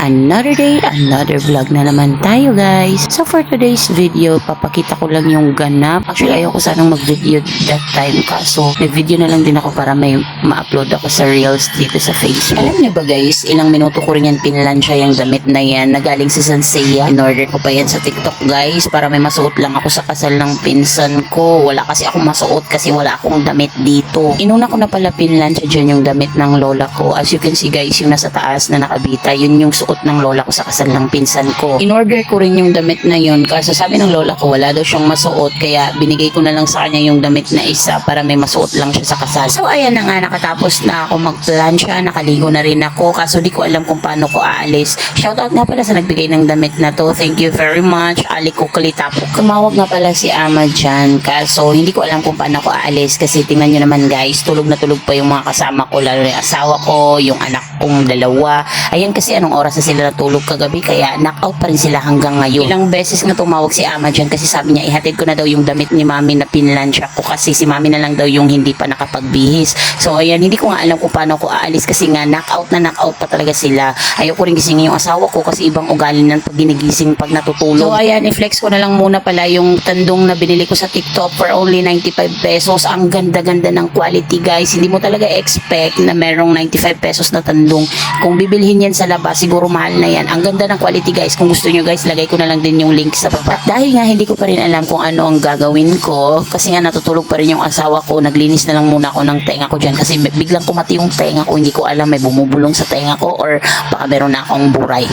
Another day, another vlog na naman tayo guys. So for today's video, papakita ko lang yung ganap. Actually ayoko sanang mag-video that time kaso nag-video na lang din ako para may ma-upload ako sa reels dito sa Facebook. Alam niyo ba guys, ilang minuto ko rin yan pinlansya yung damit na yan na galing sa Sansea. In-order ko pa yan sa TikTok guys para may masuot lang ako sa kasal ng pinsan ko. Wala kasi akong masuot kasi wala akong damit dito. Inuna ko na pala pinlansya dyan yung damit ng lola ko. As you can see guys, yung nasa taas na nakabita, yun yung suot ng lola ko sa kasal ng pinsan ko. In-order ko rin yung damit na yun kasi sabi ng lola ko wala daw siyang masuot kaya binigay ko na lang sa kanya yung damit na isa para may masuot lang siya sa kasal. So ayan na nga, nakatapos na ako mag-plansya, nakaligo na rin ako kaso di ko alam kung paano ko aalis. Shoutout nga pala sa nagbigay ng damit na to. Thank you very much. Ali ko kalitapo. Tumawag nga pala si ama dyan kaso hindi ko alam kung paano ko aalis kasi tingnan nyo naman guys, tulog na tulog pa yung mga kasama ko, lalo yung asawa ko, yung anak kong dalawa. Ayan kasi anong oras na sila natulog kagabi kaya knockout pa rin sila hanggang ngayon. Ilang beses nga tumawag si ama dyan kasi sabi niya ihatid ko na daw yung damit ni mami na pinlansya ko kasi si mami na lang daw yung hindi pa nakapagbihis. So ayan, hindi ko nga alam kung paano ko aalis kasi nga knockout na knockout pa talaga sila. Ayoko rin gisingin yung asawa ko kasi ibang ugali ng pag ginigising pag natutulog. So ayan, i-flex ko na lang muna pala yung tandong na binili ko sa TikTok for only 95 pesos. Ang ganda-ganda ng quality guys. Hindi mo talaga expect na merong 95 pesos na tandong. Kung bibilhin yan sa labas, siguro mahal na yan. Ang ganda ng quality guys. Kung gusto nyo guys, lagay ko na lang din yung link sa baba. At dahil nga hindi ko pa rin alam kung ano ang gagawin ko, kasi nga natutulog pa rin yung asawa ko, naglinis na lang muna ako ng tenga ko dyan kasi biglang kumati yung tenga ko. Hindi ko alam may bumubulong sa tenga ko or baka meron na akong buray.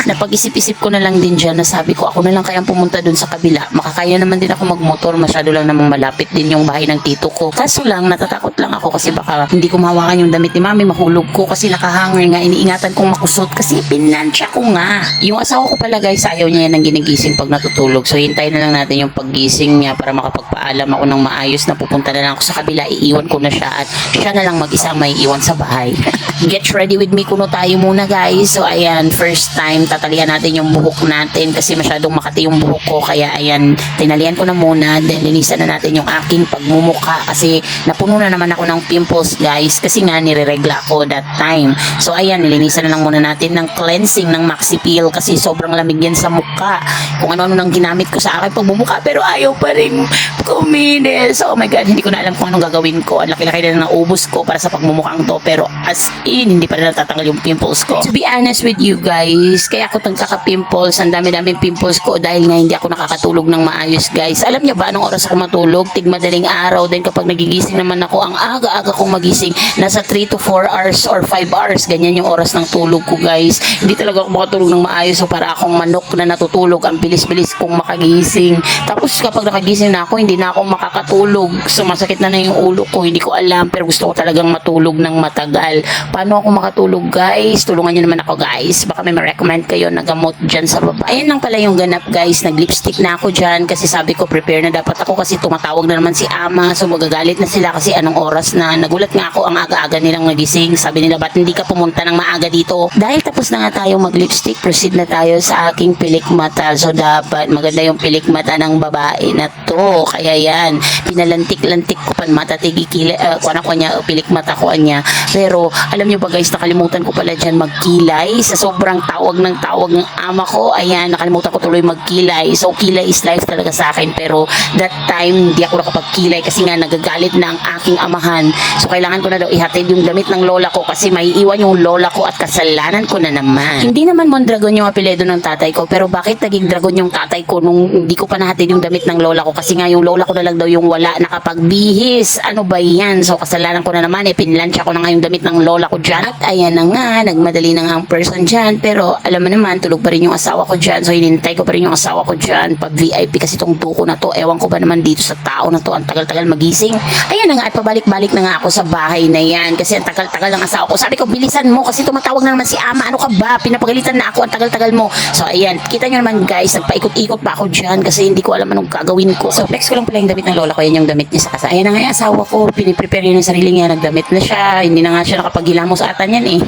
Napag-isip-isip ko na lang din dyan na sabi ko ako na lang kayang pumunta dun sa kabila. Makakaya naman din ako magmotor. Masyado lang namang malapit din yung bahay ng tito ko. Kaso lang, natatakot lang ako kasi baka hindi ko mahawakan yung damit ni mami. Mahulog ko kasi nakahanger nga. Iniingatan kong makusot kasi pinlansya ko nga. Yung asawa ko pala guys, ayaw niya yan ng ginigising pag natutulog. So hintayin na lang natin yung paggising niya para makapagpaalam ako ng maayos na pupunta na lang ako sa kabila. Iiwan ko na siya at siya na lang mag-isa may iwan sa bahay. Get ready with me kuno tayo muna guys. So ayan, first time tatalian natin yung buhok natin kasi masyadong makati yung buhok ko kaya ayan, tinalian ko na muna, then linisan na natin yung aking pagmumukha kasi napuno na naman ako ng pimples guys kasi nga nireregla ko that time. So ayan, linisan na lang muna natin ng cleansing ng Maxi Peel kasi sobrang lamig yan sa mukha. Kung ano-ano nang ginamit ko sa aking pagmumukha pero ayaw pa rin kuminis. Oh my god, hindi ko na alam kung anong gagawin ko. Ang laki-laki na naubos ko para sa pagmumukhang to pero as in, hindi pa rin natatanggal yung pimples ko. To be honest with you guys, kaya ako nagkaka-pimples, ang dami-daming pimples ko dahil nga hindi ako nakakatulog ng maayos guys. Alam niyo ba anong oras ako matulog? Tigmadaling araw. Then kapag nagigising naman ako, ang aga-aga kong magising, nasa 3 to 4 hours or 5 hours. Ganyan yung oras ng tulog ko guys. Hindi talaga ako makatulog ng maayos. So para akong manok na natutulog, ang bilis-bilis kong makagising. Tapos kapag nakagising na ako, hindi na ako makakatulog. Sumasakit na yung ulo ko. Hindi ko alam pero gusto ko talagang matulog ng matagal. Paano ako makatulog guys? Tulungan niyo naman ako guys. Baka may ma-recommend kayo na gamot dyan sa baba. Ayan lang pala yung ganap guys. Nag-lipstick na ako dyan kasi sabi ko prepare na dapat ako kasi tumatawag na naman si ama. So magagalit na sila kasi anong oras na. Nagulat nga ako ang aga-aga nilang nagising. Sabi nila ba't hindi ka pumunta ng maaga dito? Dahil tapos na nga tayo mag-lipstick, proceed na tayo sa aking pilik mata. So dapat maganda yung pilik mata ng babae na to. Kaya yan, pinalantik-lantik ko pan mata tigikili. Kuha ko niya, pilik mata ko niya. Pero alam niyo ba guys, nakalimutan ko pala dyan magkilay. Sa sobrang tawag ng ama ko, ayan, nakalimutan ko tuloy magkilay. So kilay is life talaga sa akin. Pero that time, hindi ako nakapagkilay kasi nga nagagalit na ang aking amahan. So kailangan ko na daw ihatid yung damit ng lola ko kasi may iwan yung lola ko at kasalanan ko na naman. Hindi naman Mondragon yung apelyido ng tatay ko, pero bakit naging dragon yung tatay ko nung hindi ko pa nahatid yung damit ng lola ko kasi nga yung lola ko na lang daw yung wala nakapagbihis. Ano ba yan? So kasalanan ko na naman, pinlansya ko na nga yung damit ng lola ko dyan. At ayan na nga, nagmadali na nga ang person dyan, pero alam mo naman, tulog pa rin yung asawa ko dyan. So hinintay ko pa rin yung asawa ko dyan pag VIP kasi itong tuko na to. Ewan ko ba naman dito sa tao na to, ang tagal-tagal magising. Ayan na nga, at pabalik-balik na nga ako sa bahay na yan kasi ang tagal-tagal ng asawa ko. Sabi ko, bilisan mo kasi tumatawag na naman si ama. Ano ka ba? Pinapagalitan na ako, ang tagal-tagal mo. So ayan, kita nyo naman guys, nagpaikot-ikot pa ako dyan kasi hindi ko alam anong gagawin ko. So flex ko lang pala yung damit ng lola ko. Yan yung damit niya sa casa. Ayan na nga yung asawa ko, piniprepare niya ng sarili niya, nagdamit na siya. Hindi na nga siya nakapaghilamos ata niyan eh.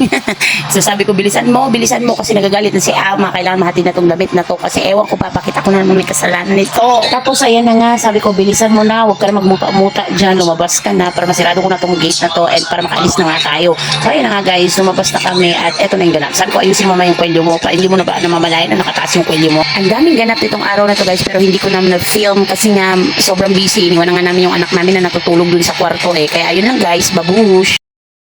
So sabi ko, bilisan mo kasi nagagalit nandito si Ama, kailangan mahatid na tong damit na to kasi ewan ko, papakita ko na naman may kasalanan nito. Tapos ayan na nga, sabi ko bilisan mo na, huwag ka na magmuta-muta dyan, lumabas ka na para masirado ko na tong gate na to and para makaalis na nga tayo. So ayan na nga guys, lumabas na kami at eto na yung ganap. Sabi ko ayusin mo yung kwelyo mo pa, hindi mo na ba namamalayan na nakataas yung kwelyo mo. Ang daming ganap itong araw na to guys, pero hindi ko naman na-film kasi nga sobrang busy. Iniwan na nga namin yung anak namin na natutulog dun sa kwarto eh. Kaya ayun lang guys, babush!